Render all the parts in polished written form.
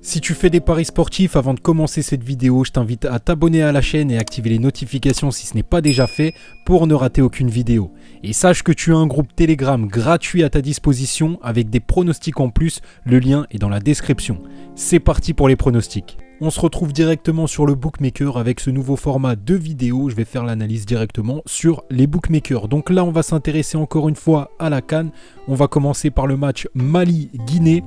Si tu fais des paris sportifs, avant de commencer cette vidéo, je t'invite à t'abonner à la chaîne et activer les notifications si ce n'est pas déjà fait pour ne rater aucune vidéo. Et sache que tu as un groupe Telegram gratuit à ta disposition avec des pronostics en plus, le lien est dans la description. C'est parti pour les pronostics. On se retrouve directement sur le bookmaker avec ce nouveau format de vidéo. Je vais faire l'analyse directement sur les bookmakers. Donc là, on va s'intéresser encore une fois à la CAN. On va commencer par le match Mali-Guinée.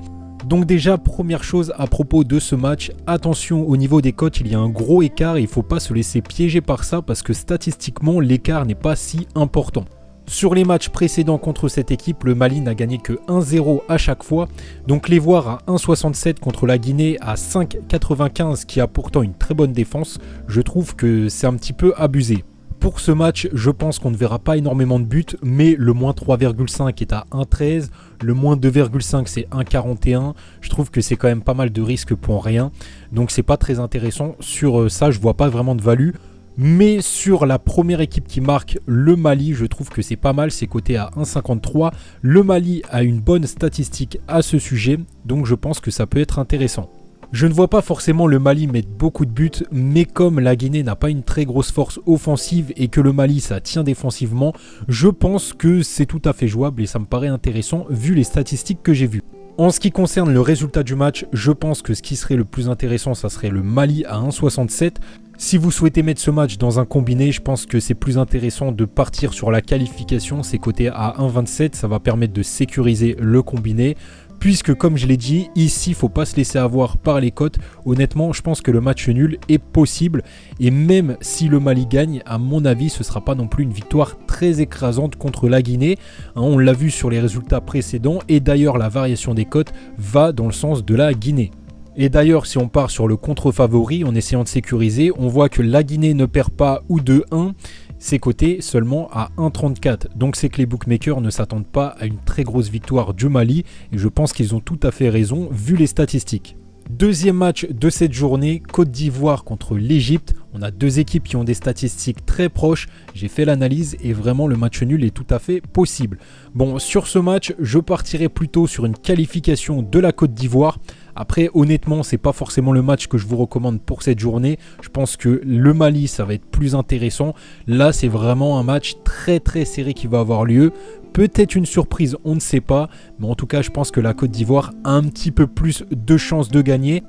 Donc déjà, première chose à propos de ce match, attention au niveau des cotes, il y a un gros écart et il ne faut pas se laisser piéger par ça parce que statistiquement, l'écart n'est pas si important. Sur les matchs précédents contre cette équipe, le Mali n'a gagné que 1-0 à chaque fois. Donc les voir à 1,67 contre la Guinée à 5,95 qui a pourtant une très bonne défense, je trouve que c'est un petit peu abusé. Pour ce match, je pense qu'on ne verra pas énormément de buts, mais le moins 3,5 est à 1,13, le moins 2,5 c'est 1,41. Je trouve que c'est quand même pas mal de risques pour rien, donc c'est pas très intéressant. Sur ça, je vois pas vraiment de value. Mais sur la première équipe qui marque, le Mali, je trouve que c'est pas mal, c'est coté à 1,53. Le Mali a une bonne statistique à ce sujet, donc je pense que ça peut être intéressant. Je ne vois pas forcément le Mali mettre beaucoup de buts, mais comme la Guinée n'a pas une très grosse force offensive et que le Mali ça tient défensivement, je pense que c'est tout à fait jouable et ça me paraît intéressant vu les statistiques que j'ai vues. En ce qui concerne le résultat du match, je pense que ce qui serait le plus intéressant, ça serait le Mali à 1,67. Si vous souhaitez mettre ce match dans un combiné, je pense que c'est plus intéressant de partir sur la qualification, c'est coté à 1,27, ça va permettre de sécuriser le combiné. Puisque comme je l'ai dit, ici il ne faut pas se laisser avoir par les cotes. Honnêtement, je pense que le match nul est possible. Et même si le Mali gagne, à mon avis, ce ne sera pas non plus une victoire très écrasante contre la Guinée. On l'a vu sur les résultats précédents. Et d'ailleurs, la variation des cotes va dans le sens de la Guinée. Et d'ailleurs, si on part sur le contre-favori, en essayant de sécuriser, on voit que la Guinée ne perd pas ou 2-1. C'est coté seulement à 1,34. Donc c'est que les bookmakers ne s'attendent pas à une très grosse victoire du Mali. Et je pense qu'ils ont tout à fait raison vu les statistiques. Deuxième match de cette journée, Côte d'Ivoire contre l'Égypte. On a deux équipes qui ont des statistiques très proches. J'ai fait l'analyse et vraiment le match nul est tout à fait possible. Bon, sur ce match, je partirai plutôt sur une qualification de la Côte d'Ivoire. Après, honnêtement, c'est pas forcément le match que je vous recommande pour cette journée. Je pense que le Mali, ça va être plus intéressant. Là, c'est vraiment un match très serré qui va avoir lieu. Peut-être une surprise, on ne sait pas. Mais en tout cas, je pense que la Côte d'Ivoire a un petit peu plus de chances de gagner.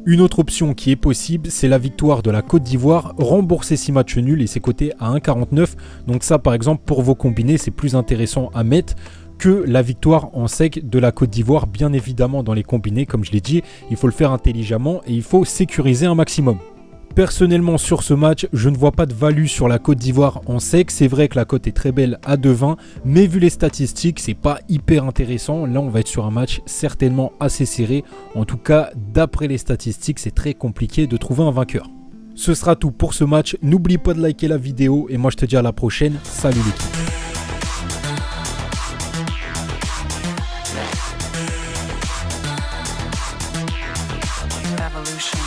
Une autre option qui est possible, c'est la victoire de la Côte d'Ivoire, rembourser 6 matchs nuls et c'est coté à 1,49. Donc ça, par exemple, pour vos combinés, c'est plus intéressant à mettre que la victoire en sec de la Côte d'Ivoire. Bien évidemment, dans les combinés, comme je l'ai dit, il faut le faire intelligemment et il faut sécuriser un maximum. Personnellement, sur ce match, je ne vois pas de value sur la Côte d'Ivoire en sec. C'est vrai que la cote est très belle à 2,20, mais vu les statistiques, c'est pas hyper intéressant. Là, on va être sur un match certainement assez serré. En tout cas, d'après les statistiques, c'est très compliqué de trouver un vainqueur. Ce sera tout pour ce match. N'oublie pas de liker la vidéo et moi, je te dis à la prochaine. Salut l'équipe. Evolution.